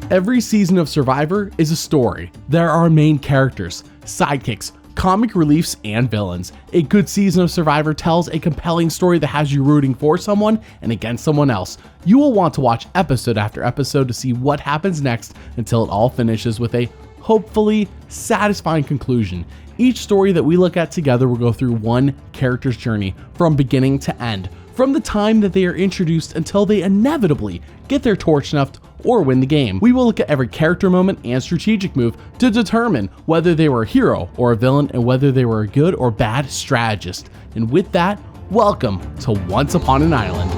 Every season of Survivor is a story. There are main characters, sidekicks, comic reliefs, and villains. A good season of Survivor tells a compelling story that has you rooting for someone and against someone else. You will want to watch episode after episode to see what happens next until it all finishes with a hopefully satisfying conclusion. Each story that we look at together will go through one character's journey from beginning to end, from the time that they are introduced until they inevitably get their torch snuffed or win the game. We will look at every character moment and strategic move to determine whether they were a hero or a villain and whether they were a good or bad strategist. And with that, welcome to Once Upon an Island.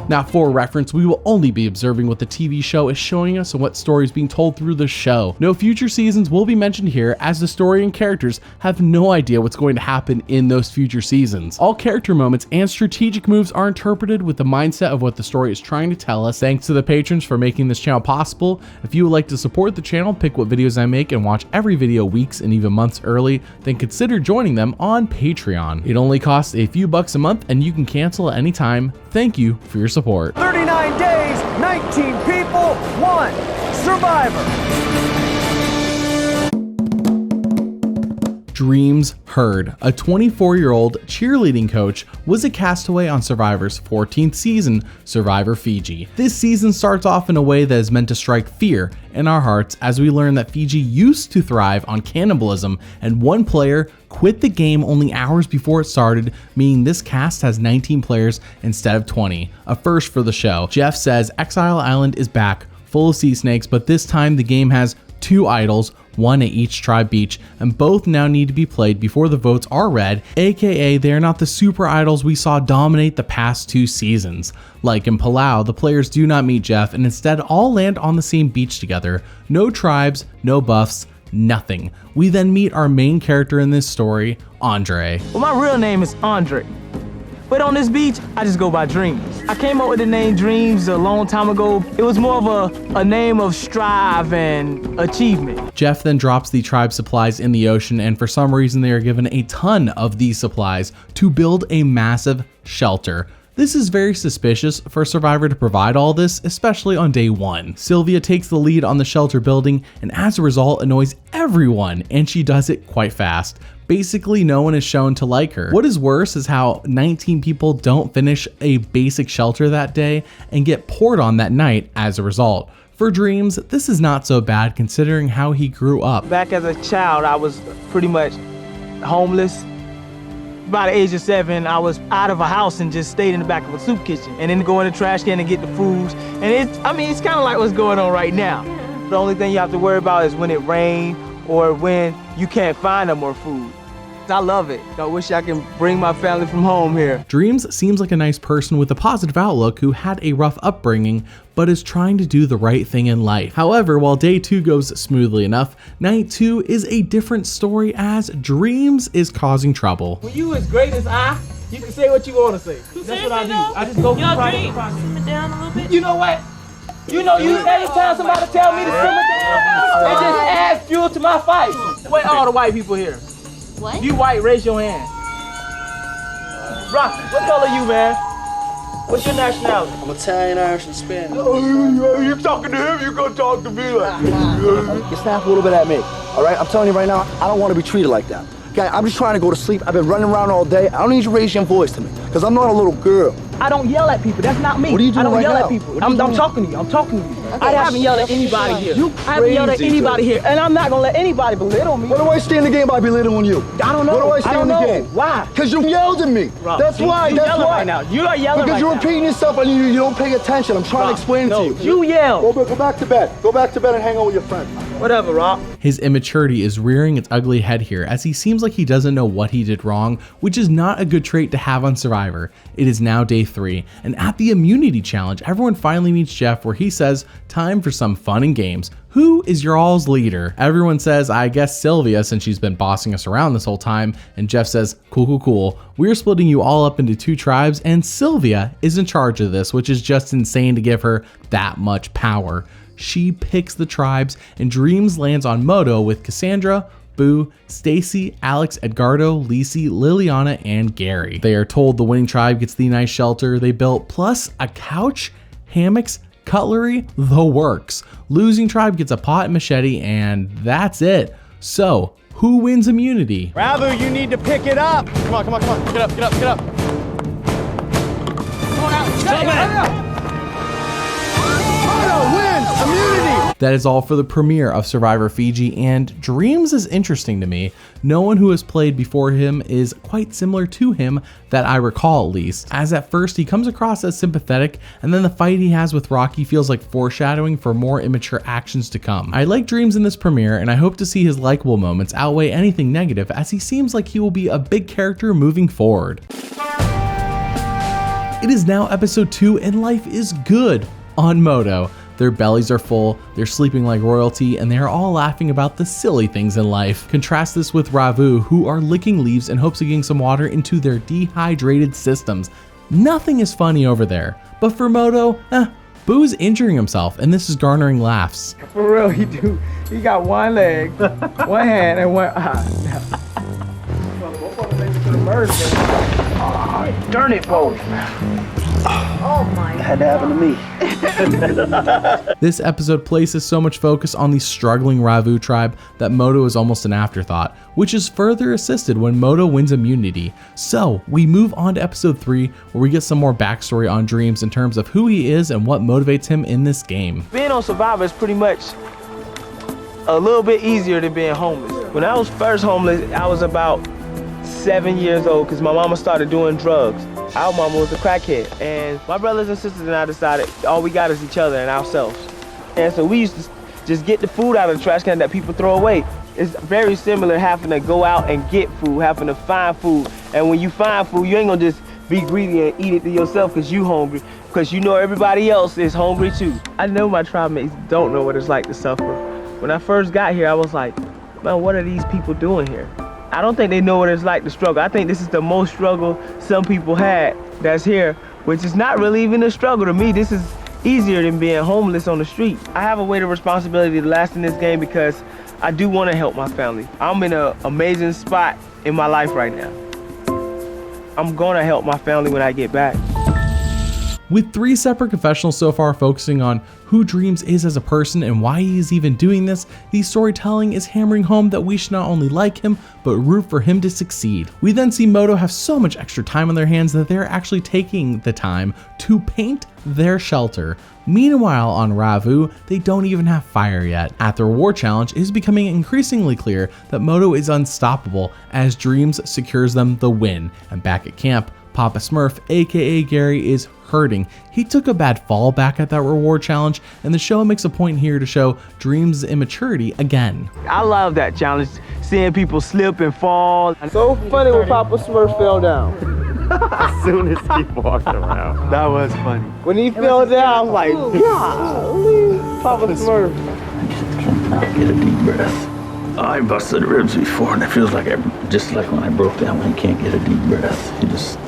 Now, for reference, we will only be observing what the TV show is showing us and what story is being told through the show. No future seasons will be mentioned here, as the story and characters have no idea what's going to happen in those future seasons. All character moments and strategic moves are interpreted with the mindset of what the story is trying to tell us. Thanks to the patrons for making this channel possible. If you would like to support the channel, pick what videos I make, and watch every video weeks and even months early, then consider joining them on Patreon. It only costs a few bucks a month and you can cancel at any time. Thank you for your support. 39 days, 19 people, 1 survivor. Dreamz Herd, a 24-year-old cheerleading coach, was a castaway on Survivor's 14th season, Survivor Fiji. This season starts off in a way that is meant to strike fear in our hearts as we learn that Fiji used to thrive on cannibalism, and one player quit the game only hours before it started, meaning this cast has 19 players instead of 20, a first for the show. Jeff says Exile Island is back, full of sea snakes, but this time the game has 2 idols, one at each tribe beach, and both now need to be played before the votes are read, aka they are not the super idols we saw dominate the past 2 seasons. Like in Palau, the players do not meet Jeff and instead all land on the same beach together. No tribes, no buffs, nothing. We then meet our main character in this story, Andre. Well, my real name is Andre, but on this beach, I just go by Dreamz. I came up with the name Dreamz a long time ago. It was more of a name of strive and achievement. Jeff then drops the tribe supplies in the ocean, and for some reason they are given a ton of these supplies to build a massive shelter. This is very suspicious for Survivor to provide all this, especially on day 1. Sylvia takes the lead on the shelter building and as a result annoys everyone, and she does it quite fast. Basically, no one is shown to like her. What is worse is how 19 people don't finish a basic shelter that day and get poured on that night as a result. For Dreamz, this is not so bad considering how he grew up. Back as a child, I was pretty much homeless. By the age of 7, I was out of a house and just stayed in the back of a soup kitchen and then go in the trash can and get the foods. And it's kind of like what's going on right now. The only thing you have to worry about is when it rains or when you can't find no more food. I love it. I wish I can bring my family from home here. Dreamz seems like a nice person with a positive outlook who had a rough upbringing, but is trying to do the right thing in life. However, while day 2 goes smoothly enough, night 2 is a different story as Dreamz is causing trouble. When you as great as I, you can say what you want to say. That's what I do. I just go from project to project. Simmer down a little bit. You know what? Anytime somebody tell me to simmer down, it just adds fuel to my fight. Where all the white people here? What? If you white, raise your hand. Rocky, what color you, man? What's your nationality? I'm Italian, Irish, and Spanish. You talking to him, you gonna talk to me like You snap a little bit at me, all right? I'm telling you right now, I don't want to be treated like that. Okay, I'm just trying to go to sleep. I've been running around all day. I don't need you to raise your voice to me, because I'm not a little girl. I don't yell at people. That's not me. What are you doing I don't right yell now? at people. What are I'm you doing? talking to you. I'm talking to you. Okay, I haven't yelled at anybody here. You I haven't yelled at crazy, anybody dude. here, and I'm not gonna let anybody belittle me. What do I stand to gain by belittling you? I don't know. What do I stand to gain? Why? Because you yelled at me. Rob, That's why. you That's yelling why. right now. You are yelling because right you're now. repeating yourself and you don't pay attention. I'm trying to explain no, it to you. You yell. Go back to bed. Go back to bed and hang out with your friends. Whatever, Rob. His immaturity is rearing its ugly head here as he seems like he doesn't know what he did wrong, which is not a good trait to have on Survivor. It is now day 3, and at the immunity challenge, everyone finally meets Jeff where he says, time for some fun and games. Who is your all's leader? Everyone says, I guess Sylvia, since she's been bossing us around this whole time, and Jeff says, cool. We're splitting you all up into 2 tribes, and Sylvia is in charge of this, which is just insane to give her that much power. She picks the tribes, and Dreamz lands on Moto with Cassandra, Boo, Stacy, Alex, Edgardo, Lisi, Liliana, and Gary. They are told the winning tribe gets the nice shelter they built, plus a couch, hammocks, cutlery, the works. Losing tribe gets a pot and machete, and that's it. So, who wins immunity? Ravu, you need to pick it up. Come on. Get up. Come on out. Stop it. Wins immunity. That is all for the premiere of Survivor Fiji, and Dreamz is interesting to me. No one who has played before him is quite similar to him, that I recall at least, as at first he comes across as sympathetic, and then the fight he has with Rocky feels like foreshadowing for more immature actions to come. I like Dreamz in this premiere, and I hope to see his likable moments outweigh anything negative, as he seems like he will be a big character moving forward. It is now episode 2, and life is good on Moto. Their bellies are full, they're sleeping like royalty, and they are all laughing about the silly things in life. Contrast this with Ravu, who are licking leaves in hopes of getting some water into their dehydrated systems. Nothing is funny over there. But for Moto, Boo is injuring himself, and this is garnering laughs. For real, he got one leg, one hand, and one eye. Darn it, both. Oh my Had to happen to me. This episode places so much focus on the struggling Ravu tribe that Moto is almost an afterthought, which is further assisted when Moto wins immunity. So we move on to episode 3, where we get some more backstory on Dreamz in terms of who he is and what motivates him in this game. Being on Survivor is pretty much a little bit easier than being homeless. When I was first homeless, I was about 7 years old because my mama started doing drugs. Our mama was a crackhead, and my brothers and sisters and I decided all we got is each other and ourselves. And so we used to just get the food out of the trash can that people throw away. It's very similar having to go out and get food, having to find food. And when you find food, you ain't gonna just be greedy and eat it to yourself because you hungry, because you know everybody else is hungry too. I know my tribe mates don't know what it's like to suffer. When I first got here, I was like, man, what are these people doing here? I don't think they know what it's like to struggle. I think this is the most struggle some people had that's here, which is not really even a struggle to me. This is easier than being homeless on the street. I have a weight of responsibility to last in this game because I do want to help my family. I'm in an amazing spot in my life right now. I'm gonna help my family when I get back. With 3 separate confessionals so far focusing on who Dreamz is as a person and why he is even doing this, the storytelling is hammering home that we should not only like him, but root for him to succeed. We then see Moto have so much extra time on their hands that they're actually taking the time to paint their shelter. Meanwhile, on Ravu, they don't even have fire yet. At the reward challenge, it is becoming increasingly clear that Moto is unstoppable as Dreamz secures them the win. And back at camp, Papa Smurf, aka Gary, is hurting. He took a bad fall back at that reward challenge, and the show makes a point here to show Dreamz' immaturity again. I love that challenge, seeing people slip and fall. So funny when Papa Smurf fell down. As soon as he walked around. That was funny. When he fell down, I was like, golly, Papa Smurf. Get a deep breath. I busted ribs before, and it feels like just like when I broke down when you can't get a deep breath. You just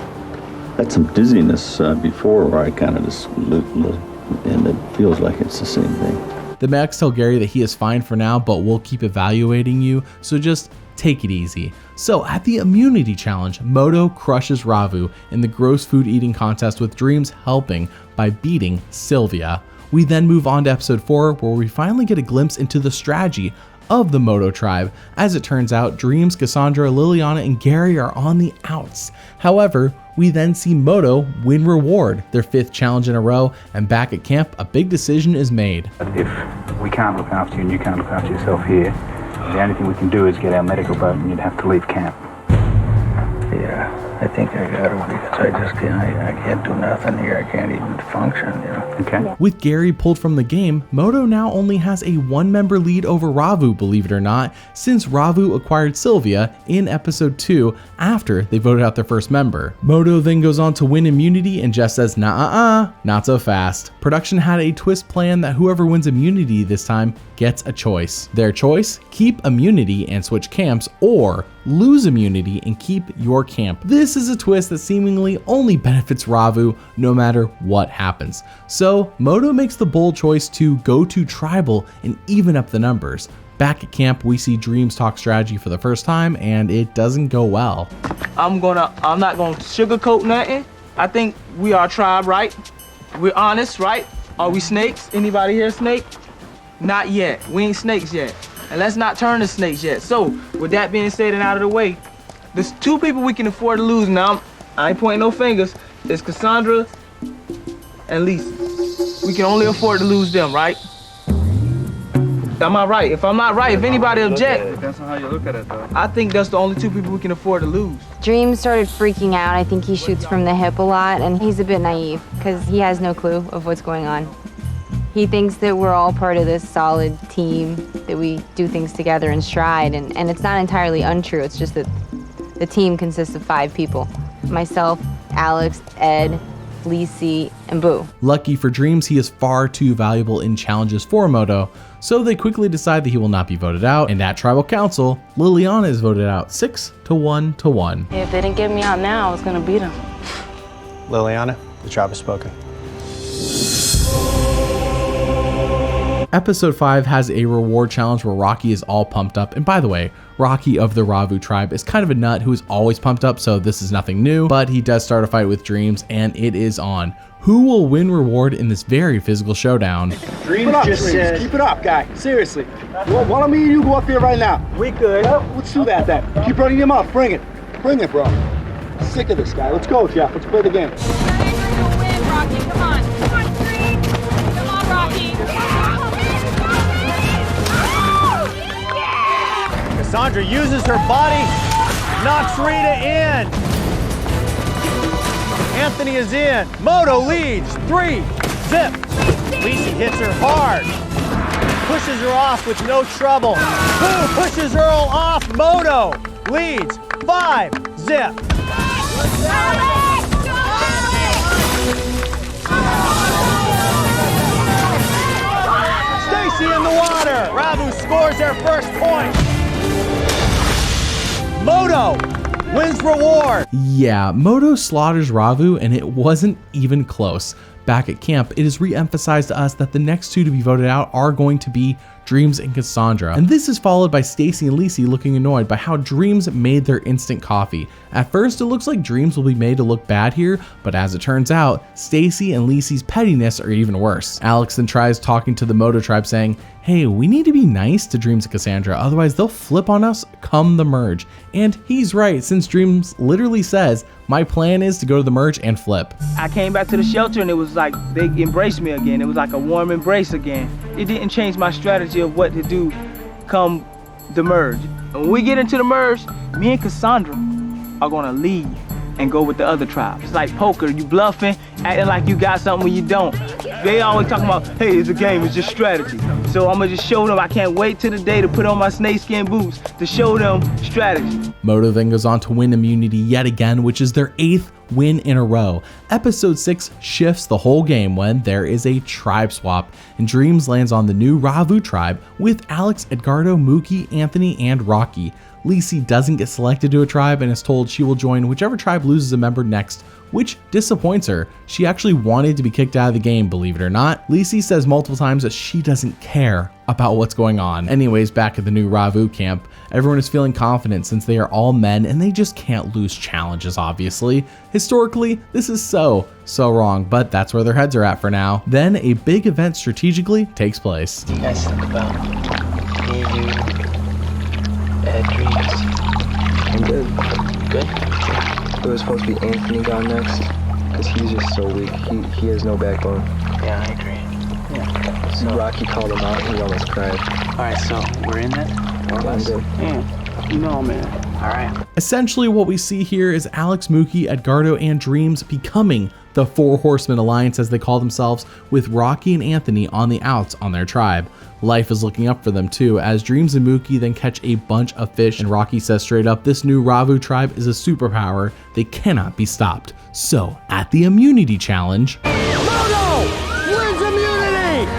had some dizziness before where I kind of just and it feels like it's the same thing. The medics tell Gary that he is fine for now, but we'll keep evaluating you, so just take it easy. So at the immunity challenge, Moto crushes Ravu in the gross food eating contest, with Dreamz helping by beating Sylvia. We then move on to episode 4, where we finally get a glimpse into the strategy of the Moto tribe. As it turns out, Dreamz, Cassandra, Liliana, and Gary are on the outs. However, we then see Moto win reward, their 5th challenge in a row, and back at camp, a big decision is made. If we can't look after you and you can't look after yourself here, the only thing we can do is get our medical boat and you'd have to leave camp. Yeah, I think I got it because I can't do nothing here. I can't even function, you know. Okay. With Gary pulled from the game, Moto now only has a 1-member lead over Ravu, believe it or not, since Ravu acquired Sylvia in episode 2 after they voted out their first member. Moto then goes on to win immunity and just says, nah, not so fast. Production had a twist plan that whoever wins immunity this time gets a choice. Their choice: keep immunity and switch camps, or lose immunity and keep your camp. This is a twist that seemingly only benefits Ravu no matter what happens. So Moto makes the bold choice to go to tribal and even up the numbers. Back at camp, we see Dreamz talk strategy for the first time, and it doesn't go well. I'm not gonna sugarcoat nothing. I think we are a tribe, right? We're honest, right? Are we snakes? Anybody here snake? Not yet. We ain't snakes yet. And let's not turn to snakes yet. So, with that being said and out of the way, there's two people we can afford to lose now. I ain't pointing no fingers. It's Cassandra and Lisa. We can only afford to lose them, right? Am I right? If I'm not right, if anybody object, Depends on how you look at it, though. I think that's the only two people we can afford to lose. Dreamz started freaking out. I think he shoots from the hip a lot, and he's a bit naive because he has no clue of what's going on. He thinks that we're all part of this solid team, that we do things together in stride, and it's not entirely untrue. It's just that the team consists of 5 people. Myself, Alex, Ed, Lisi, and Boo. Lucky for Dreamz, he is far too valuable in challenges for Moto, so they quickly decide that he will not be voted out, and at Tribal Council, Liliana is voted out 6-1-1. If they didn't get me out now, I was gonna beat them. Liliana, the tribe has spoken. Episode 5 has a reward challenge where Rocky is all pumped up, and by the way, Rocky of the Ravu tribe is kind of a nut who is always pumped up, so this is nothing new, but he does start a fight with Dreamz, and it is on. Who will win reward in this very physical showdown? Dreamz just said, keep it up, guy. Seriously. Well, why don't me and you go up there right now? We could. Let's do that then. Keep running him up. Bring it. Bring it, bro. Sick of this guy. Let's go, Jeff. Let's play the game. Rocky, come on. Come on, Dreamz. Come on, Rocky. Cassandra uses her body, knocks Rita in. Anthony is in. Moto leads. 3. Zip. Lisi hits her hard. Pushes her off with no trouble. Boo pushes Earl off. Moto leads. 5. Zip. Stacy in the water. Ravu scores their first point. Moto wins reward. Yeah, Moto slaughters Ravu, and it wasn't even close. Back at camp, it is re-emphasized to us that the next 2 to be voted out are going to be Dreamz and Cassandra. And this is followed by Stacy and Lisi looking annoyed by how Dreamz made their instant coffee. At first, it looks like Dreamz will be made to look bad here, but as it turns out, Stacy and Lisi's pettiness are even worse. Alex then tries talking to the Moto tribe saying, hey, we need to be nice to Dreamz and Cassandra, otherwise they'll flip on us come the merge. And he's right, since Dreamz literally says, my plan is to go to the merge and flip. I came back to the shelter and it was like they embraced me again. It was like a warm embrace again. It didn't change my strategy of what to do come the merge. And when we get into the merge, me and Cassandra are gonna leave and go with the other tribes. It's like poker, you bluffing, acting like you got something when you don't. They always talking about, hey, it's a game, it's just strategy. So I'm gonna just show them, I can't wait till the day to put on my snakeskin boots to show them strategy. Moto then goes on to win immunity yet again, which is their 8th win in a row. Episode 6 shifts the whole game when there is a tribe swap, and Dreamz lands on the new Ravu tribe with Alex, Edgardo, Mookie, Anthony, and Rocky. Lisi doesn't get selected to a tribe and is told she will join whichever tribe loses a member next, which disappoints her. She actually wanted to be kicked out of the game, believe it or not. Lisi says multiple times that she doesn't care about what's going on. Anyways, back at the new Ravu camp, everyone is feeling confident since they are all men and they just can't lose challenges, obviously. Historically, this is so wrong, but that's where their heads are at for now. Then a big event strategically takes place. What do you guys think about me, you, Ed, Dreamz? I'm good. Good? It was supposed to be Anthony gone next, because he's just so weak. He has no backbone. Yeah, I agree. Yeah. So Rocky called him out, he almost cried. Alright, so we're in it? I'm good. Yeah. You know, man. Alright. Essentially, what we see here is Alex, Mookie, Edgardo, and Dreamz becoming the 4 Horsemen Alliance, as they call themselves, with Rocky and Anthony on the outs on their tribe. Life is looking up for them too, as Dreamz and Mookie then catch a bunch of fish, and Rocky says straight up, this new Ravu tribe is a superpower. They cannot be stopped. So, at the immunity challenge, Moto wins immunity!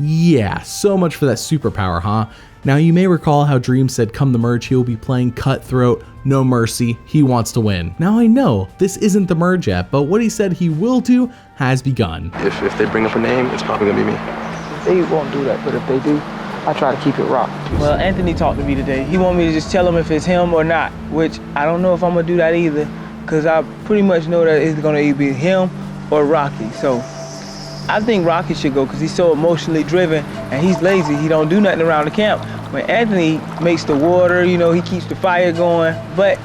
yeah, so much for that superpower, huh? Now, you may recall how Dreamz said come the merge he will be playing cutthroat, no mercy, he wants to win. Now I know this isn't the merge yet, but what he said he will do has begun. If they bring up a name, it's probably gonna be me. They won't do that, but if they do, I try to keep it rock. Well, Anthony talked to me today. He want me to just tell him if it's him or not, which I don't know if I'm gonna do that either, because I pretty much know that it's gonna either be him or Rocky. So I think Rocky should go because he's so emotionally driven and he's lazy. He don't do nothing around the camp. When Anthony makes the water, you know, he keeps the fire going. But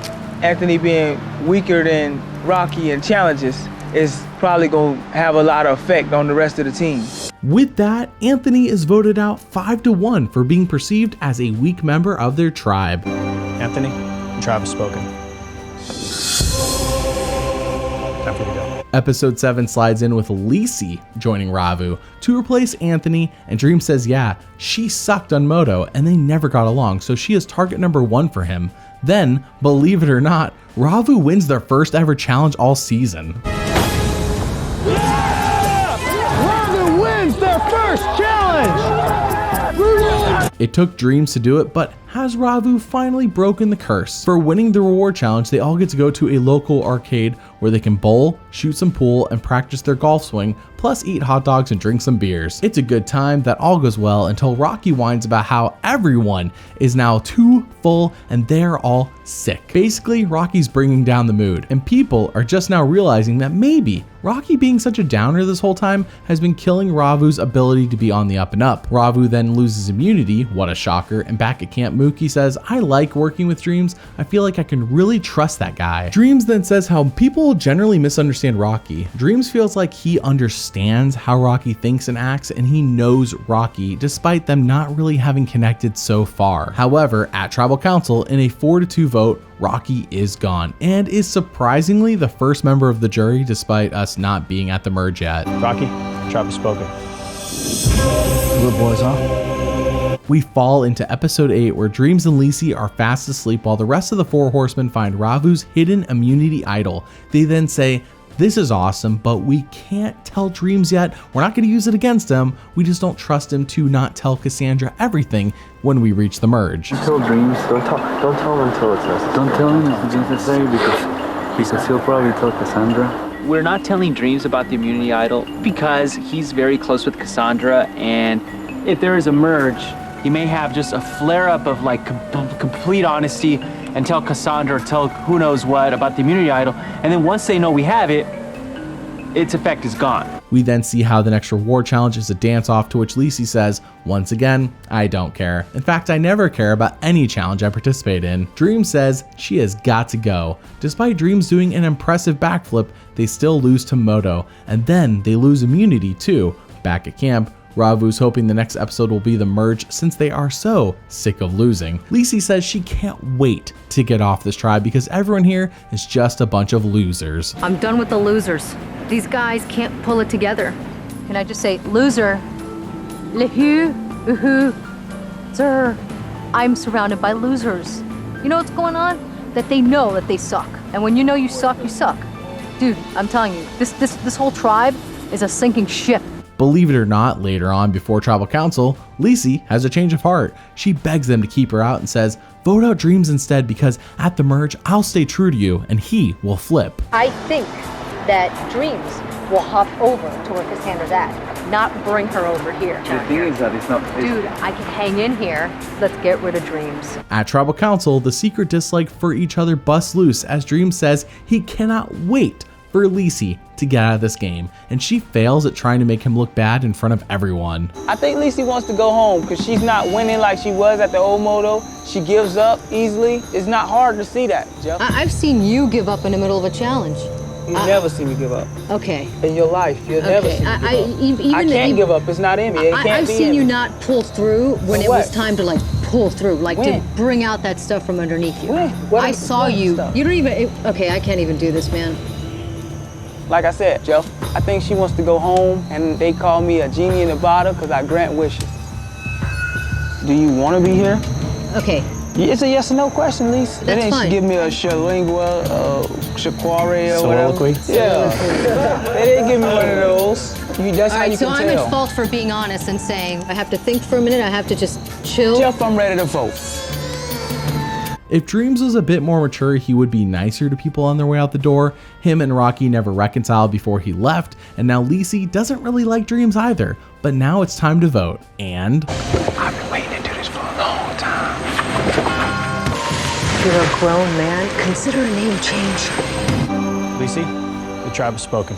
Anthony being weaker than Rocky in challenges is probably gonna have a lot of effect on the rest of the team. With that, Anthony is voted out 5-1 for being perceived as a weak member of their tribe. Anthony, the tribe has spoken. Time for you to go. Episode 7 slides in with Lisi joining Ravu to replace Anthony, and Dream says yeah, she sucked on Moto and they never got along, so she is target number 1 for him. Then, believe it or not, Ravu wins their first ever challenge all season. Ravu wins their first challenge! It took Dreamz to do it, but has Ravu finally broken the curse? For winning the reward challenge, they all get to go to a local arcade where they can bowl, shoot some pool, and practice their golf swing, plus eat hot dogs and drink some beers. It's a good time that all goes well until Rocky whines about how everyone is now too full and they're all sick. Basically, Rocky's bringing down the mood, and people are just now realizing that maybe Rocky being such a downer this whole time has been killing Ravu's ability to be on the up and up. Ravu then loses immunity, what a shocker, and back at camp Mookie says, I like working with Dreamz, I feel like I can really trust that guy. Dreamz then says how people generally misunderstand Rocky. Dreamz feels like he understands how Rocky thinks and acts, and he knows Rocky despite them not really having connected so far. However, at Tribal Council, in a 4-2 vote, Rocky is gone and is surprisingly the first member of the jury despite us not being at the merge yet. Rocky, the tribe has spoken. Good boys, huh? We fall into episode 8 where Dreamz and Lisi are fast asleep while the rest of the 4 horsemen find Ravu's hidden immunity idol. They then say, this is awesome, but we can't tell Dreamz yet. We're not going to use it against him. We just don't trust him to not tell Cassandra everything when we reach the merge. Tell Dreamz. Don't tell him until it's necessary. Don't tell him if it's necessary because he'll probably tell Cassandra. We're not telling Dreamz about the immunity idol because he's very close with Cassandra, and if there is a merge, he may have just a flare-up of like complete honesty and tell Cassandra, tell who knows what about the immunity idol, and then once they know we have it, its effect is gone. We then see how the next reward challenge is a dance-off, to which Lisi says, once again, I don't care. In fact, I never care about any challenge I participate in. Dreamz says she has got to go. Despite Dreamz doing an impressive backflip, they still lose to Moto, and then they lose immunity too. Back at camp, Ravu's hoping the next episode will be the merge since they are so sick of losing. Lisi says she can't wait to get off this tribe because everyone here is just a bunch of losers. I'm done with the losers. These guys can't pull it together. Can I just say, loser? Lehu, uhu, sir. I'm surrounded by losers. You know what's going on? That they know that they suck. And when you know you suck, you suck. Dude, I'm telling you, this whole tribe is a sinking ship. Believe it or not, later on before Tribal Council, Lisi has a change of heart. She begs them to keep her out and says, vote out Dreamz instead because at the merge, I'll stay true to you and he will flip. I think that Dreamz will hop over to where Cassandra's at, not bring her over here. The thing is that it's not... Dude, I can hang in here. Let's get rid of Dreamz. At Tribal Council, the secret dislike for each other busts loose as Dreamz says he cannot wait for Lisi to get out of this game, and she fails at trying to make him look bad in front of everyone. I think Lisi wants to go home because she's not winning like she was at the old Moto. She gives up easily. It's not hard to see that, Jeff. I've seen you give up in the middle of a challenge. You never see me give up. Okay. In your life, you'll never see me give up. I can't give up. It's not in me. It can't I've be seen in you me. not pull through when it was time to like pull through, like to bring out that stuff from underneath you. I saw you. You don't even. Okay, I can't even do this, man. Like I said, Jeff, I think she wants to go home, and they call me a genie in a bottle because I grant wishes. Do you want to be here? Okay. It's a yes or no question, Lisa. That's fine. She give me a shalingua, shaquare, or soliloquy. Whatever. Yeah. They didn't give me one of those. That's how you can tell. So I'm at fault for being honest and saying I have to think for a minute. I have to just chill. Jeff, I'm ready to vote. If Dreamz was a bit more mature, he would be nicer to people on their way out the door. Him and Rocky never reconciled before he left, and now Lisi doesn't really like Dreamz either. But now it's time to vote, and I've been waiting to do this for a long time. You're a grown man. Consider a name change. Lisi, the tribe has spoken.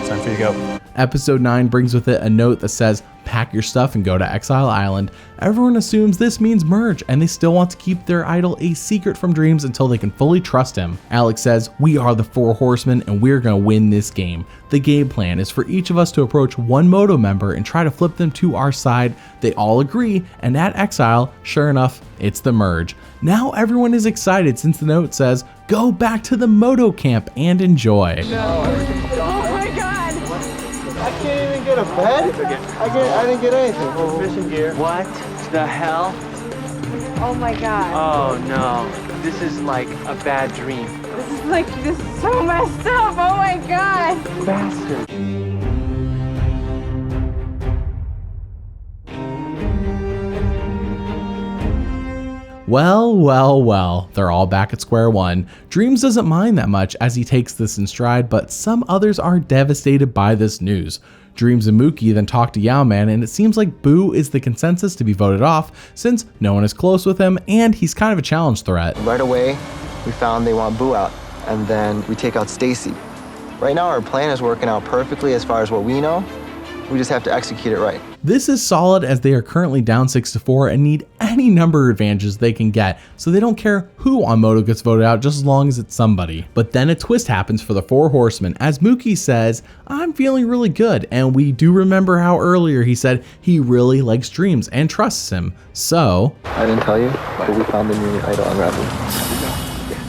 It's time for you to go. Episode 9 brings with it a note that says, pack your stuff and go to Exile Island. Everyone assumes this means merge, and they still want to keep their idol a secret from Dreamz until they can fully trust him. Alex says, we are the 4 horsemen and we're gonna win this game. The game plan is for each of us to approach one Moto member and try to flip them to our side. They all agree, and at Exile, sure enough, it's the merge. Now everyone is excited since the note says, go back to the Moto camp and enjoy. I can't even get a bed? I didn't get anything. Fishing gear. What the hell? Oh my god. Oh no. This is like a bad dream. This is so messed up. Oh my god. Bastard. Well, they're all back at square one. Dreamz doesn't mind that much as he takes this in stride, but some others are devastated by this news. Dreamz and Mookie then talk to Yau-Man, and it seems like Boo is the consensus to be voted off since no one is close with him and he's kind of a challenge threat. Right away, we found they want Boo out, and then we take out Stacy. Right now, our plan is working out perfectly as far as what we know. We just have to execute it right. This is solid as they are currently down 6-4 and need any number of advantages they can get, so they don't care who on Moto gets voted out just as long as it's somebody. But then a twist happens for the 4 horsemen as Mookie says, I'm feeling really good, and we do remember how earlier he said he really likes Dreamz and trusts him. So I didn't tell you, but we found the new idol unraveled.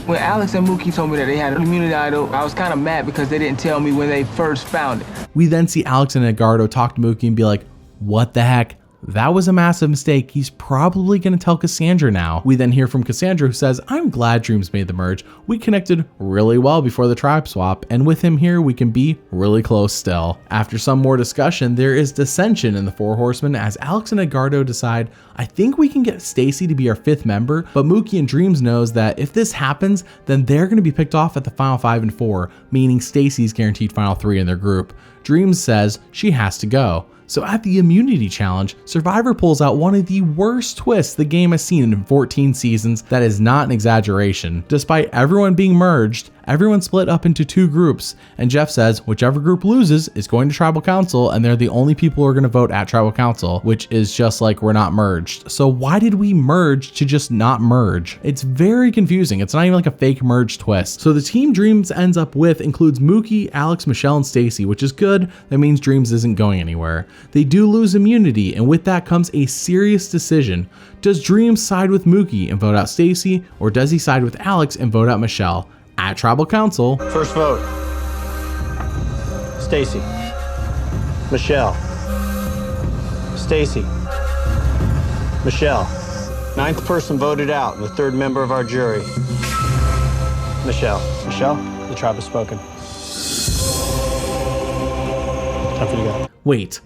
When Alex and Mookie told me that they had a community idol, I was kind of mad because they didn't tell me when they first found it. We then see Alex and Edgardo talk to Mookie and be like, what the heck? That was a massive mistake. He's probably going to tell Cassandra now. We then hear from Cassandra who says, I'm glad Dreamz made the merge. We connected really well before the tribe swap, and with him here, we can be really close still. After some more discussion, there is dissension in the 4 horsemen as Alex and Edgardo decide, I think we can get Stacy to be our 5th member, but Mookie and Dreamz knows that if this happens, then they're going to be picked off at the final 5 and 4, meaning Stacy's guaranteed final 3 in their group. Dreamz says she has to go. So at the immunity challenge, Survivor pulls out one of the worst twists the game has seen in 14 seasons. That is not an exaggeration. Despite everyone being merged, everyone split up into 2 groups, and Jeff says whichever group loses is going to Tribal Council, and they're the only people who are going to vote at Tribal Council, which is just like we're not merged. So why did we merge to just not merge? It's very confusing. It's not even like a fake merge twist. So the team Dreamz ends up with includes Mookie, Alex, Michelle, and Stacy, which is good. That means Dreamz isn't going anywhere. They do lose immunity, and with that comes a serious decision. Does Dreamz side with Mookie and vote out Stacy, or does he side with Alex and vote out Michelle? At Tribal Council. First vote. Stacy. Michelle. Stacy. Michelle. 9th person voted out, the 3rd member of our jury. Michelle. Michelle, the tribe has spoken. Time for you to go. Wait.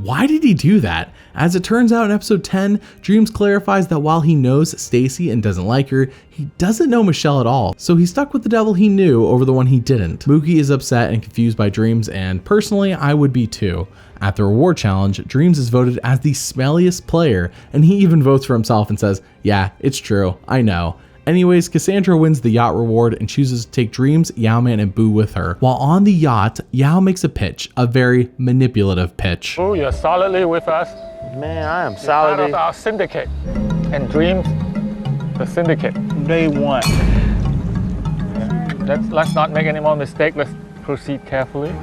Why did he do that? As it turns out in episode 10, Dreamz clarifies that while he knows Stacy and doesn't like her, he doesn't know Michelle at all. So he stuck with the devil he knew over the one he didn't. Mookie is upset and confused by Dreamz, and personally, I would be too. At the reward challenge, Dreamz is voted as the smelliest player, and he even votes for himself and says, yeah, it's true, I know. Anyways, Cassandra wins the yacht reward and chooses to take Dreamz, Yau-Man, and Boo with her. While on the yacht, Yao makes a pitch, a very manipulative pitch. Boo, you're solidly with us. Man, I am You're solidly. part of our syndicate. And Dreamz, the syndicate. Day 1. Let's not make any more mistakes. Let's proceed carefully.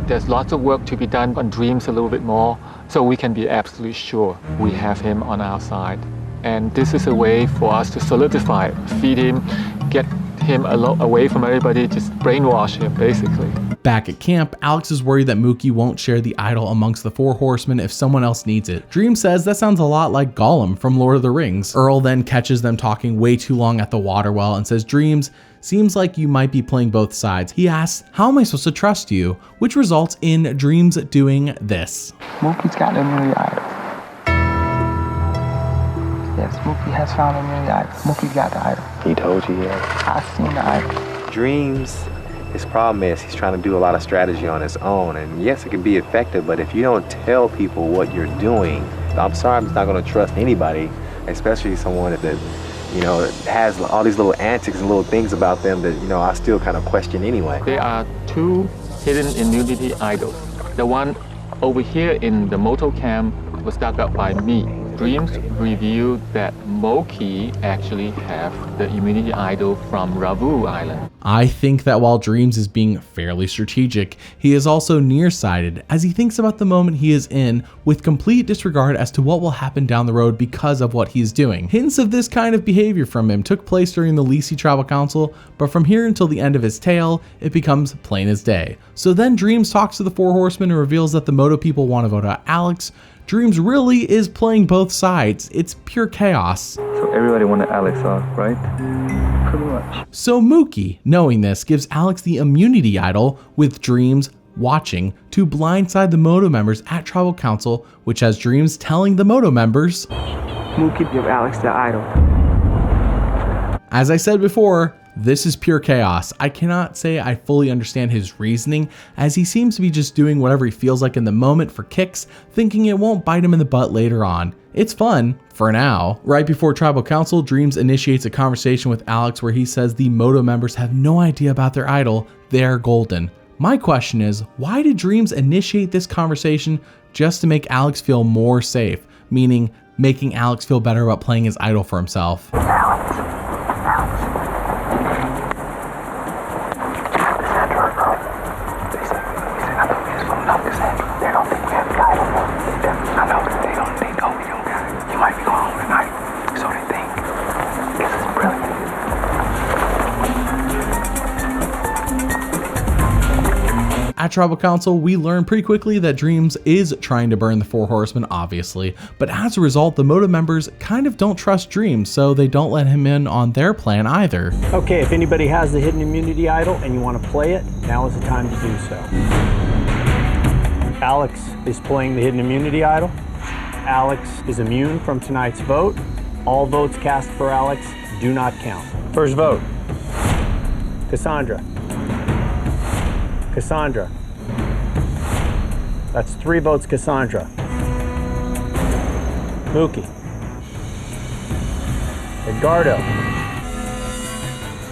There's lots of work to be done on Dreamz a little bit more, so we can be absolutely sure we have him on our side. And this is a way for us to solidify, feed him, get him away from everybody, just brainwash him, basically. Back at camp, Alex is worried that Mookie won't share the idol amongst the 4 horsemen if someone else needs it. Dreamz says that sounds a lot like Gollum from Lord of the Rings. Earl then catches them talking way too long at the water well and says, Dreamz, seems like you might be playing both sides. He asks, how am I supposed to trust you? Which results in Dreamz doing this. Mookie's got a new idol. Yes, Mookie has found a immunity idol. Mookie got the idol. He told you, yeah. I've seen the idol. Dreamz, his problem is he's trying to do a lot of strategy on his own. And yes, it can be effective, but if you don't tell people what you're doing, I'm sorry, I'm just not going to trust anybody, especially someone that, you know, has all these little antics and little things about them that, you know, I still kind of question anyway. There are two hidden immunity idols. The one over here in the moto camp was dug up by me. Dreamz revealed that Mookie actually have the immunity idol from Ravu Island. I think that while Dreamz is being fairly strategic, he is also nearsighted as he thinks about the moment he is in with complete disregard as to what will happen down the road because of what he's doing. Hints of this kind of behavior from him took place during the Lisi Tribal Council, but from here until the end of his tale, it becomes plain as day. So then Dreamz talks to the Four Horsemen and reveals that the Moto people want to vote out Alex. Dreamz really is playing both sides. It's pure chaos. So everybody wanted Alex off, right? Pretty much. So Mookie, knowing this, gives Alex the immunity idol with Dreamz watching to blindside the Moto members at Tribal Council, which has Dreamz telling the Moto members, Mookie give Alex the idol. As I said before, this is pure chaos. I cannot say I fully understand his reasoning, as he seems to be just doing whatever he feels like in the moment for kicks, thinking it won't bite him in the butt later on. It's fun, for now. Right before Tribal Council, Dreamz initiates a conversation with Alex where he says the Moto members have no idea about their idol, they're golden. My question is, why did Dreamz initiate this conversation just to make Alex feel more safe? Meaning, making Alex feel better about playing his idol for himself. At Tribal Council, we learn pretty quickly that Dreamz is trying to burn the Four Horsemen, obviously, but as a result, the Moto members kind of don't trust Dreamz, so they don't let him in on their plan either. Okay, if anybody has the hidden immunity idol and you want to play it, now is the time to do so. Alex is playing the hidden immunity idol. Alex is immune from tonight's vote. All votes cast for Alex do not count. First vote, Cassandra. Cassandra. That's 3 votes, Cassandra. Mookie. Edgardo.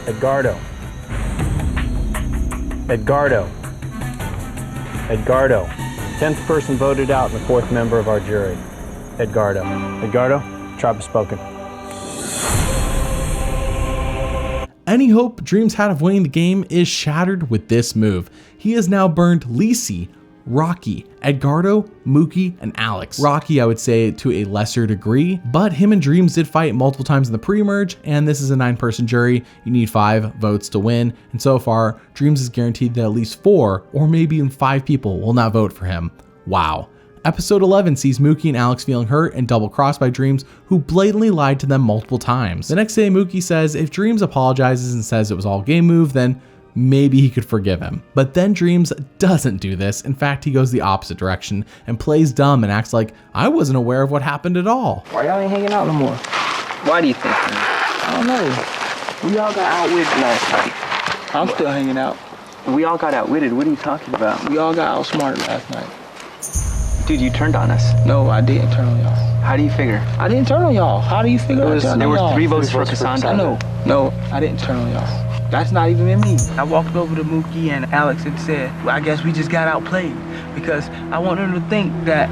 Edgardo. Edgardo. Edgardo. 10th person voted out and the 4th member of our jury. Edgardo. Edgardo, tribe has spoken. Any hope Dreamz had of winning the game is shattered with this move. He has now burned Lisi, Rocky, Edgardo, Mookie, and Alex. Rocky, I would say, to a lesser degree, but him and Dreamz did fight multiple times in the pre-merge, and this is a 9-person jury. You need 5 votes to win, and so far, Dreamz is guaranteed that at least 4 or maybe even 5 people will not vote for him. Wow. Episode 11 sees Mookie and Alex feeling hurt and double-crossed by Dreamz, who blatantly lied to them multiple times. The next day, Mookie says if Dreamz apologizes and says it was all game move, then maybe he could forgive him. But then Dreamz doesn't do this. In fact, he goes the opposite direction and plays dumb and acts like I wasn't aware of what happened at all. Why y'all ain't hanging out no more? Why do you think that? I don't know. We all got outwitted last night. I'm still hanging out. We all got outwitted. What are you talking about? We all got outsmarted last night. Dude, you turned on us. No, I didn't turn on y'all. How do you figure? I didn't turn on y'all. How do you figure I turned on There were y'all? 3 votes for Cassandra. I know. No, I didn't turn on y'all. That's not even me. I walked over to Mookie and Alex and said, well, I guess we just got outplayed because I want them to think that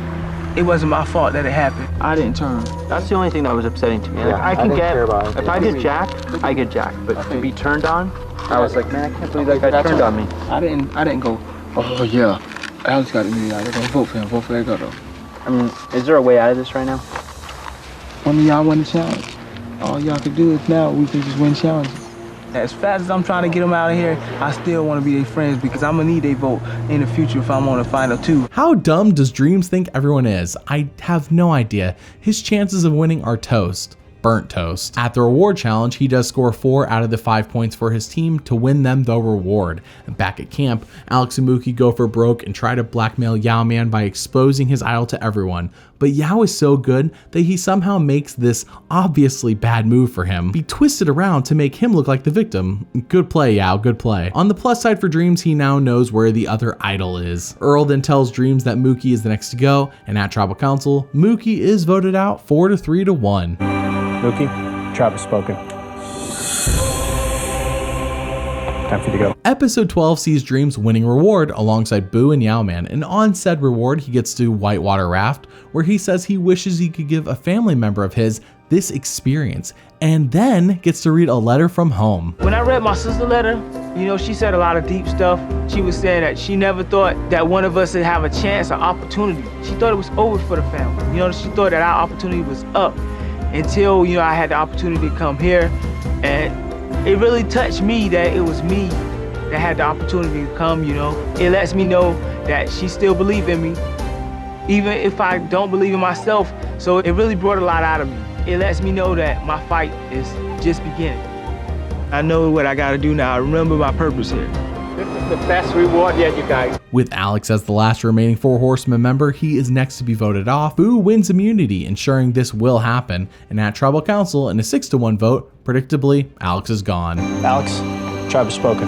it wasn't my fault that it happened. I didn't turn. That's the only thing that was upsetting to me. Yeah, I can get, if I get jacked, I get jacked. But to be turned on, I was like, man, I can't believe that guy turned on me. I didn't go, oh yeah, Alex got immunity. I don't vote for him, vote for Edgardo. I mean, is there a way out of this right now? One of y'all won the challenge. All y'all can do is now we can just win challenges. As fast as I'm trying to get them out of here, I still want to be their friends because I'm going to need their vote in the future if I'm on the final 2. How dumb does Dreamz think everyone is? I have no idea. His chances of winning are toast. burnt toast. At the reward challenge, he does score 4 out of the 5 points for his team to win them the reward. And back at camp, Alex and Mookie go for broke and try to blackmail Yau-Man by exposing his idol to everyone. But Yao is so good that he somehow makes this obviously bad move for him be twisted around to make him look like the victim. Good play, Yao, good play. On the plus side for Dreamz, he now knows where the other idol is. Earl then tells Dreamz that Mookie is the next to go, and at Tribal Council, Mookie is voted out 4-3 to 1. Mookie, tribe has spoken. Time for you to go. Episode 12 sees Dreamz winning reward alongside Boo and Yau-Man, and on said reward he gets to whitewater raft, where he says he wishes he could give a family member of his this experience, and then gets to read a letter from home. When I read my sister's letter, you know, she said a lot of deep stuff. She was saying that she never thought that one of us would have a chance or opportunity. She thought it was over for the family. You know, she thought that our opportunity was up until, you know, I had the opportunity to come here, and it really touched me that it was me that had the opportunity to come, you know. It lets me know that she still believes in me, even if I don't believe in myself. So it really brought a lot out of me. It lets me know that my fight is just beginning. I know what I gotta do now. I remember my purpose here. This is the best reward yet, you guys. With Alex as the last remaining 4 Horsemen member, he is next to be voted off. Boo wins immunity, ensuring this will happen. And at Tribal Council, in a 6-1 vote, predictably, Alex is gone. Alex, tribe has spoken.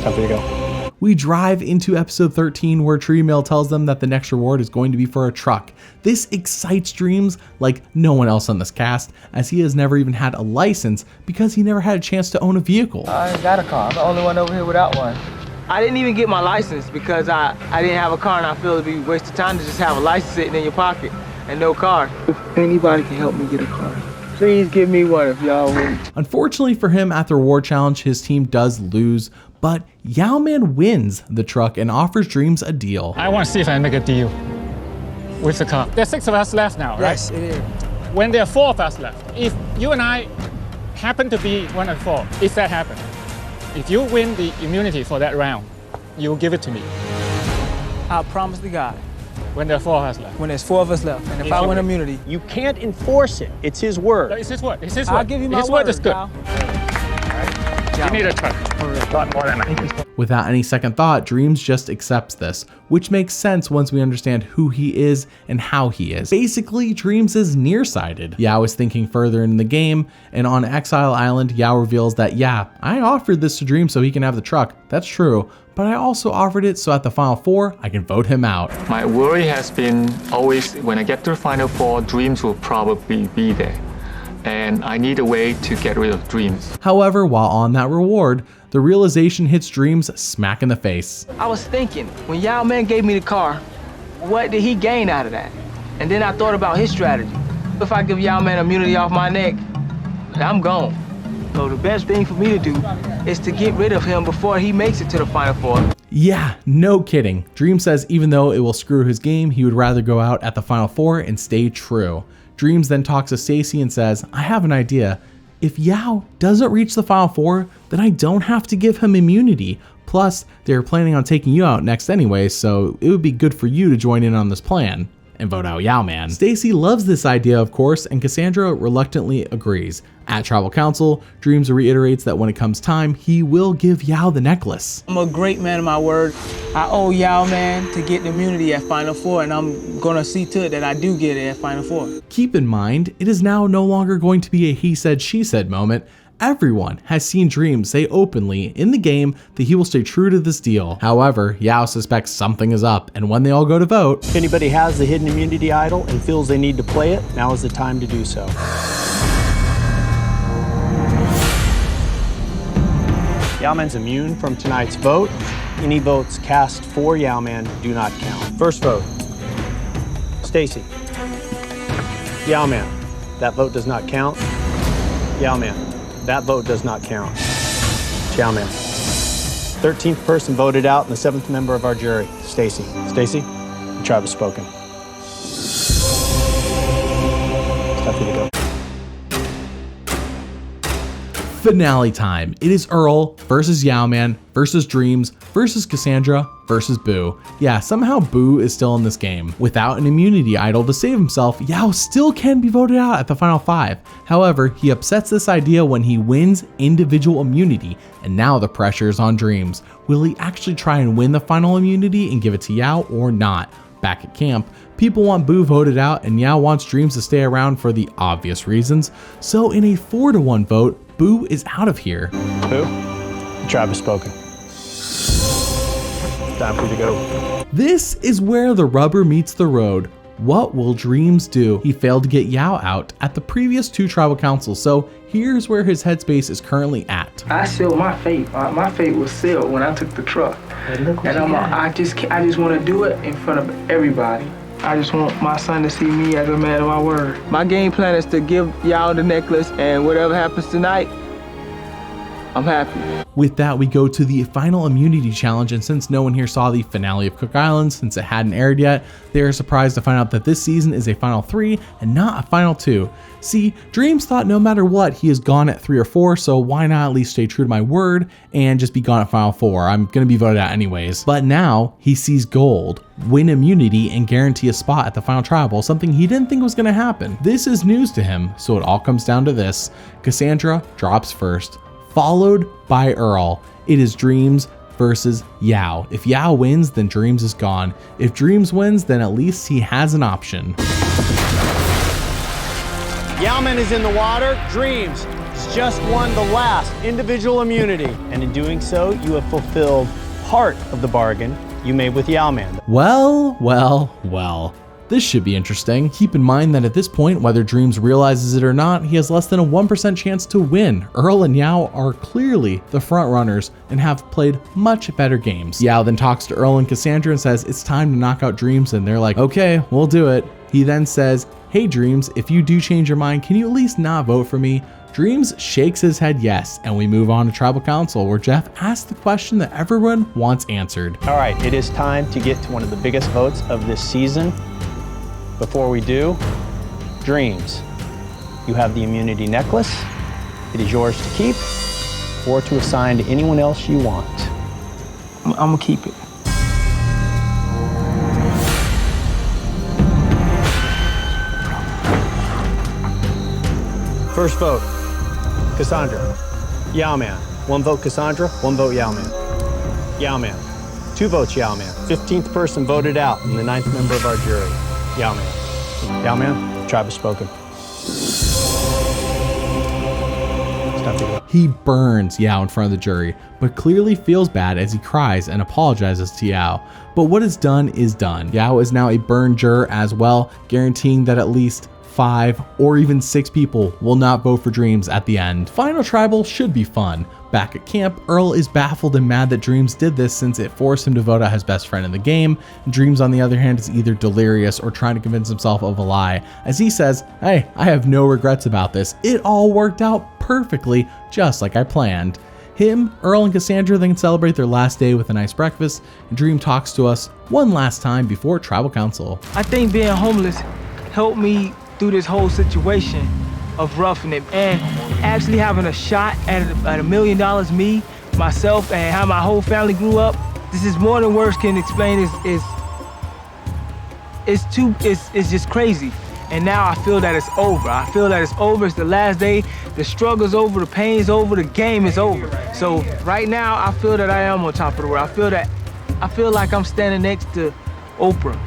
Time for you to go. We drive into episode 13 where Tree Mail tells them that the next reward is going to be for a truck. This excites Dreamz like no one else on this cast, as he has never even had a license because he never had a chance to own a vehicle. I ain't got a car. I'm the only one over here without one. I didn't even get my license because I didn't have a car, and I feel it'd be a waste of time to just have a license sitting in your pocket and no car. If anybody can help me get a car, please give me one if y'all will. Unfortunately for him, at the reward challenge, his team does lose, but Yau-Man wins the truck and offers Dreamz a deal. I want to see if I can make a deal with the car. There's 6 of us left now, right? Yes, it is. When there are 4 of us left, if you and I happen to be one of 4, if that happens, if you win the immunity for that round, you'll give it to me. I promise to God. When there are 4 of us left. When there's 4 of us left, and if I win immunity. You can't enforce it. It's his word. No, it's his word. It's his word. I'll give you my his word. Is good. Pal. You need a truck. A lot more than that. Without any second thought, Dreamz just accepts this, which makes sense once we understand who he is and how he is. Basically, Dreamz is nearsighted. Yao is thinking further in the game, and on Exile Island, Yao reveals that, yeah, I offered this to Dreamz so he can have the truck. That's true, but I also offered it so at the Final 4, I can vote him out. My worry has been always, when I get to the Final 4, Dreamz will probably be there. And I need a way to get rid of Dreamz. However, while on that reward, the realization hits Dreamz smack in the face. I was thinking, when Yau-Man gave me the car, what did he gain out of that? And then I thought about his strategy. If I give Yau-Man immunity off my neck, I'm gone. So the best thing for me to do is to get rid of him before he makes it to the Final 4. Yeah, no kidding. Dreamz says even though it will screw his game, he would rather go out at the Final 4 and stay true. Dreamz then talks to Stacy and says, I have an idea. If Yao doesn't reach the Final 4, then I don't have to give him immunity. Plus, they're planning on taking you out next anyway, so it would be good for you to join in on this plan and vote out Yau-Man. Stacy loves this idea, of course, and Cassandra reluctantly agrees. At Tribal Council, Dreamz reiterates that when it comes time, he will give Yao the necklace. I'm a great man of my word. I owe Yau-Man to get the immunity at Final 4, and I'm gonna see to it that I do get it at Final 4. Keep in mind, it is now no longer going to be a he said, she said moment. Everyone has seen Dreamz say openly in the game that he will stay true to this deal. However, Yao suspects something is up, and when they all go to vote, If anybody has the hidden immunity idol and feels they need to play it, now is the time to do so. Yau-Man's immune from tonight's vote. Any votes cast for Yau-Man do not count. First vote, Stacy. Yau-Man, that vote does not count. Yau-Man, that vote does not count. Yau-Man. 13th person voted out and the 7th member of our jury, Stacy. Stacy, the tribe has spoken. It's time for you to go. Finale time. It is Earl versus Yau-Man versus Dreamz versus Cassandra versus Boo. Yeah, somehow Boo is still in this game. Without an immunity idol to save himself, Yao still can be voted out at the final 5. However, he upsets this idea when he wins individual immunity, and now the pressure is on Dreamz. Will he actually try and win the final immunity and give it to Yao or not? Back at camp, people want Boo voted out and Yao wants Dreamz to stay around for the obvious reasons. So in a 4-1 vote, Boo is out of here. Boo, the tribe has spoken. Time for you to go. This is where the rubber meets the road. What will Dreamz do? He failed to get Yao out at the previous 2 tribal councils, so here's where his headspace is currently at. I sealed my fate. My fate was sealed when I took the truck. And I just want to do it in front of everybody. I just want my son to see me as a man of my word. My game plan is to give Yao the necklace, and whatever happens tonight, I'm happy. With that, we go to the final immunity challenge, and since no one here saw the finale of Cook Island since it hadn't aired yet, they are surprised to find out that this season is a final 3 and not a final 2. See, Dreamz thought no matter what, he is gone at 3 or 4, so why not at least stay true to my word and just be gone at final 4? I'm gonna be voted out anyways. But now he sees gold, win immunity, and guarantee a spot at the final tribal, something he didn't think was gonna happen. This is news to him, so it all comes down to this. Cassandra drops first, followed by Earl. It is Dreamz versus Yao. If Yao wins, then Dreamz is gone. If Dreamz wins, then at least he has an option. Yau-Man is in the water. Dreamz has just won the last individual immunity. And in doing so, you have fulfilled part of the bargain you made with Yau-Man. Well. This should be interesting. Keep in mind that at this point, whether Dreamz realizes it or not, he has less than a 1% chance to win. Earl and Yao are clearly the front runners and have played much better games. Yao then talks to Earl and Cassandra and says it's time to knock out Dreamz, and they're like, okay, we'll do it. He then says, hey Dreamz, if you do change your mind, can you at least not vote for me? Dreamz shakes his head yes, and we move on to Tribal Council, where Jeff asks the question that everyone wants answered. All right, it is time to get to one of the biggest votes of this season. Before we do, Dreamz, you have the immunity necklace. It is yours to keep or to assign to anyone else you want. I'm gonna keep it. First vote, Cassandra. Yau-Man, 1 vote Cassandra, 1 vote Yau-Man. Yau-Man, 2 votes Yau-Man. 15th person voted out and the 9th member of our jury. Yau-Man. Yau-Man, tribe has spoken. He burns Yao in front of the jury, but clearly feels bad as he cries and apologizes to Yao. But what is done is done. Yao is now a burned juror as well, guaranteeing that at least 5 or even 6 people will not vote for Dreamz at the end. Final tribal should be fun. Back at camp, Earl is baffled and mad that Dreamz did this since it forced him to vote out his best friend in the game. Dreamz, on the other hand, is either delirious or trying to convince himself of a lie, as he says, hey, I have no regrets about this. It all worked out perfectly, just like I planned. Him, Earl, and Cassandra then celebrate their last day with a nice breakfast, and Dream talks to us one last time before Tribal Council. I think being homeless helped me through this whole situation of roughing it, and actually having a shot at $1 million, me, myself, and how my whole family grew up. This is more than words can explain. It's just crazy. And now I feel that it's over. I feel that it's over. It's the last day. The struggle's over. The pain's over. The game is over. So right now, I feel that I am on top of the world. I feel like I'm standing next to Oprah.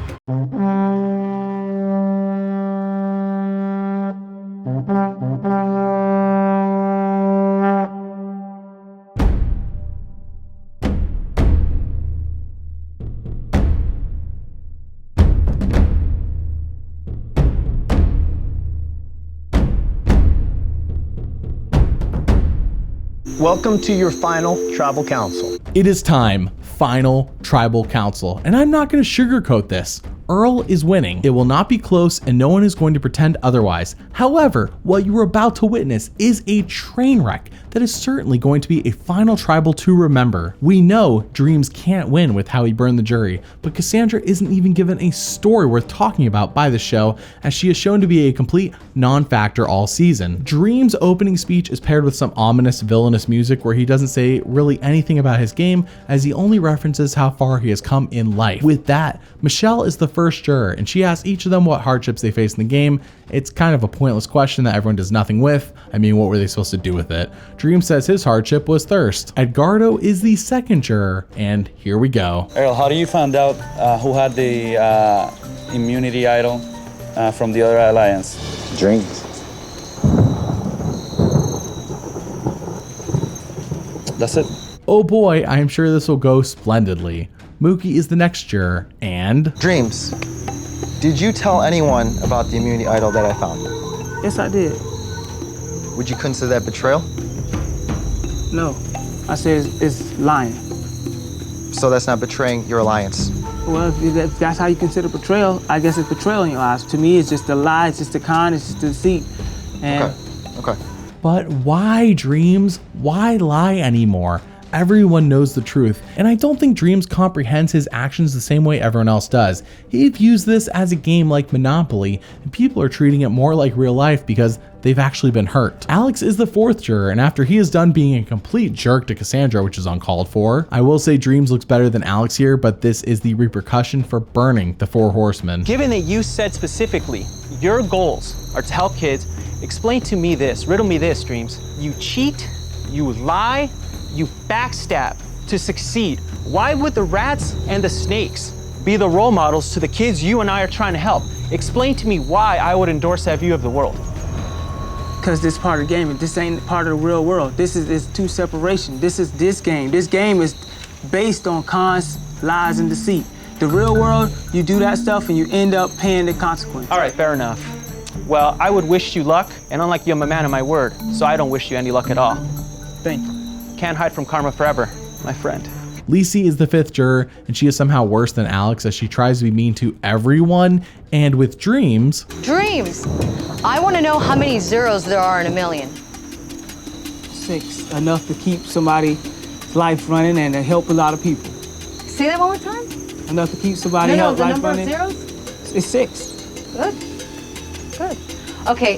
Welcome to your final Tribal Council. It is time. Final Tribal Council. And I'm not going to sugarcoat this. Earl is winning. It will not be close and no one is going to pretend otherwise. However, what you are about to witness is a train wreck that is certainly going to be a final tribal to remember. We know Dreamz can't win with how he burned the jury, but Cassandra isn't even given a story worth talking about by the show, as she is shown to be a complete non-factor all season. Dream's opening speech is paired with some ominous villainous music where he doesn't say really anything about his game, as he only references how far he has come in life. With that, Michelle is the first juror, and she asks each of them what hardships they face in the game. It's kind of a pointless question that everyone does nothing with. I mean, what were they supposed to do with it? Dream says his hardship was thirst. Edgardo is the second juror, and here we go. Earl, how do you find out who had the immunity idol from the other alliance? Dreamz. That's it. Oh boy, I am sure this will go splendidly. Mookie is the next juror, and... Dreamz, did you tell anyone about the immunity idol that I found? Yes, I did. Would you consider that betrayal? No. I said it's lying. So that's not betraying your alliance? Well, if that's how you consider betrayal, I guess it's betrayal in your eyes. To me, it's just a lie, it's just a con, it's just a deceit. And Okay. But why, Dreamz? Why lie anymore? Everyone knows the truth, and I don't think Dreamz comprehends his actions the same way everyone else does. He views this as a game like Monopoly, and people are treating it more like real life because they've actually been hurt. Alex is the fourth juror, and after he is done being a complete jerk to Cassandra, which is uncalled for, I will say Dreamz looks better than Alex here, but this is the repercussion for burning the 4 horsemen. Given that you said specifically your goals are to help kids, explain to me this, riddle me this, Dreamz. You cheat, you lie, you backstab to succeed. Why would the rats and the snakes be the role models to the kids you and I are trying to help? Explain to me why I would endorse that view of the world. because this part of the game, this ain't part of the real world. This is two separation. This is this game. This game is based on cons, lies, and deceit. The real world, you do that stuff and you end up paying the consequence. All right, fair enough. Well, I would wish you luck, and unlike you, I'm a man of my word, so I don't wish you any luck at all. Thank you. Can't hide from karma forever, my friend. Lisi is the fifth juror, and she is somehow worse than Alex as she tries to be mean to everyone. And with Dreamz... Dreamz! I want to know how many zeros there are in a million. 6, enough to keep somebody's life running and to help a lot of people. Say that one more time? Enough to keep somebody's life running. No, the number of zeros? It's 6. Good. Good. Okay,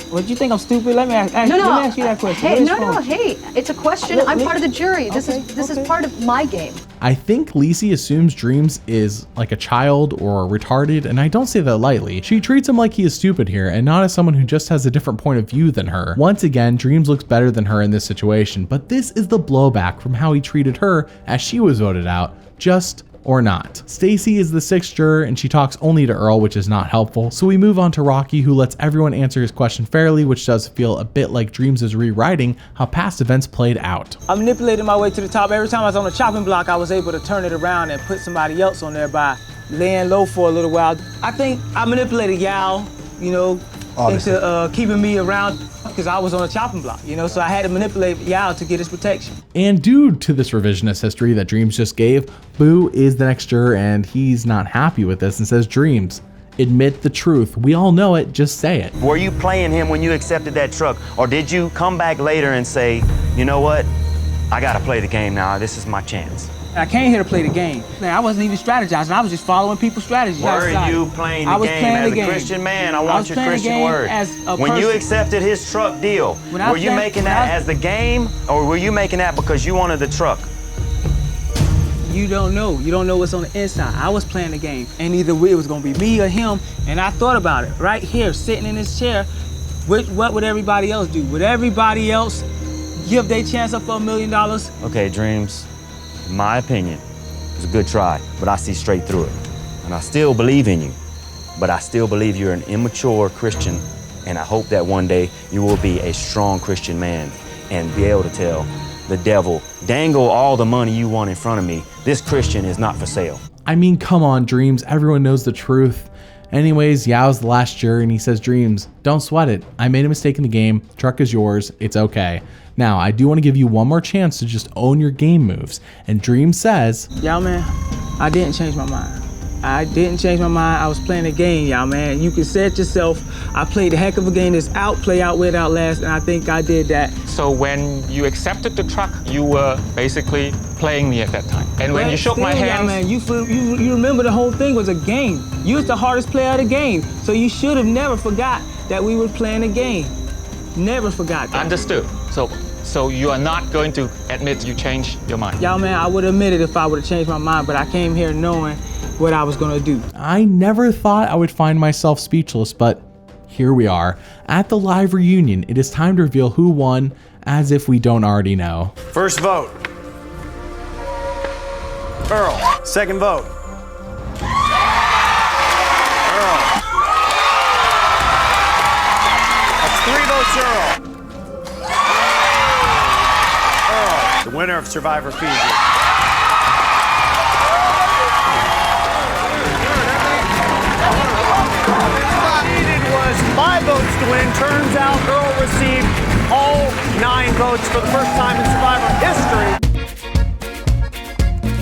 What, you think I'm stupid? Let me ask you that question. Hey, hey, it's a question. I'm part of the jury. This is part of my game. I think Lisi assumes Dreamz is like a child or retarded, and I don't say that lightly. She treats him like he is stupid here and not as someone who just has a different point of view than her. Once again, Dreamz looks better than her in this situation, but this is the blowback from how he treated her as she was voted out, just or not. Stacy is the sixth juror and she talks only to Earl, which is not helpful. So we move on to Rocky, who lets everyone answer his question fairly, which does feel a bit like Dreamz is rewriting how past events played out. I manipulated my way to the top. Every time I was on the chopping block, I was able to turn it around and put somebody else on there by laying low for a little while. I think I manipulated Yao, into keeping me around because I was on a chopping block, so I had to manipulate Yao to get his protection. And due to this revisionist history that Dreamz just gave, Boo is the next juror and he's not happy with this and says, Dreamz, admit the truth. We all know it, just say it. Were you playing him when you accepted that truck, or did you come back later and say, you know what, I gotta play the game now, this is my chance? I came here to play the game. Man, I wasn't even strategizing. I was just following people's strategies. Were you playing the game as a Christian man? I want your Christian word. When you accepted his truck deal, were you making that as the game, or were you making that because you wanted the truck? You don't know. You don't know what's on the inside. I was playing the game, and either way it was gonna be me or him, and I thought about it right here, sitting in this chair. What would everybody else do? Would everybody else give their chance up for $1 million? Okay, Dreamz. In my opinion, it's a good try, but I see straight through it. And I still believe in you, but I still believe you're an immature Christian, and I hope that one day you will be a strong Christian man and be able to tell the devil, dangle all the money you want in front of me, this Christian is not for sale. I mean, come on, Dreamz, everyone knows the truth. Anyways, Yao's the last juror and he says, Dreamz, don't sweat it. I made a mistake in the game. Truck is yours. It's okay. Now, I do want to give you one more chance to just own your game moves. And Dreamz says, Yau-Man, I didn't change my mind. I didn't change my mind. I was playing a game, y'all, man. You can say it yourself. I played a heck of a game. That's out, play out, win, outlast, and I think I did that. So when you accepted the truck, you were basically playing me at that time. And when you shook my hand, man, you remember the whole thing was a game. You was the hardest player of the game, so you should have never forgot that we were playing a game. Never forgot that. Understood. So you are not going to admit you changed your mind? Y'all, man, I would admit it if I would have changed my mind, but I came here knowing what I was gonna do. I never thought I would find myself speechless, but here we are. At the live reunion, it is time to reveal who won, as if we don't already know. First vote. Earl. Second vote. Earl. That's 3 votes Earl. Earl, the winner of Survivor Fiji. Was 5 votes to win. Turns out Earl received all 9 votes for the first time in Survivor history.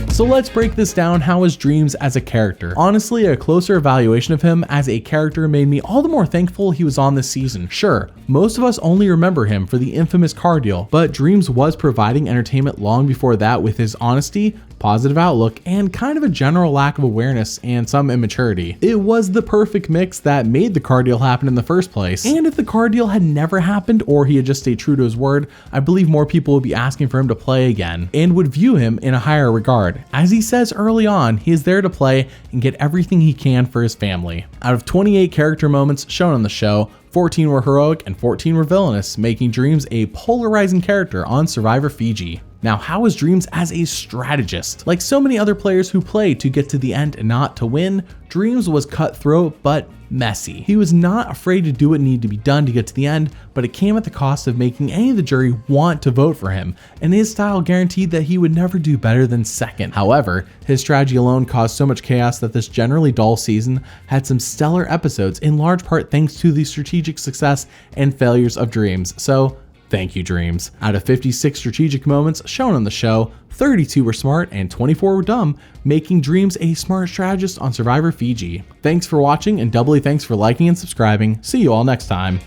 So let's break this down. How is Dreamz as a character? Honestly, a closer evaluation of him as a character made me all the more thankful he was on this season. Sure, most of us only remember him for the infamous car deal, but Dreamz was providing entertainment long before that with his honesty, positive outlook, and kind of a general lack of awareness and some immaturity. It was the perfect mix that made the car deal happen in the first place. And if the car deal had never happened, or he had just stayed true to his word, I believe more people would be asking for him to play again and would view him in a higher regard. As he says early on, he is there to play and get everything he can for his family. Out of 28 character moments shown on the show, 14 were heroic and 14 were villainous, making Dreamz a polarizing character on Survivor Fiji. Now, how is Dreamz as a strategist? Like so many other players who play to get to the end and not to win, Dreamz was cutthroat but messy. He was not afraid to do what needed to be done to get to the end, but it came at the cost of making any of the jury want to vote for him, and his style guaranteed that he would never do better than second. However, his strategy alone caused so much chaos that this generally dull season had some stellar episodes, in large part thanks to the strategic success and failures of Dreamz. So, thank you, Dreamz. Out of 56 strategic moments shown on the show, 32 were smart and 24 were dumb, making Dreamz a smart strategist on Survivor Fiji. Thanks for watching, and doubly thanks for liking and subscribing. See you all next time.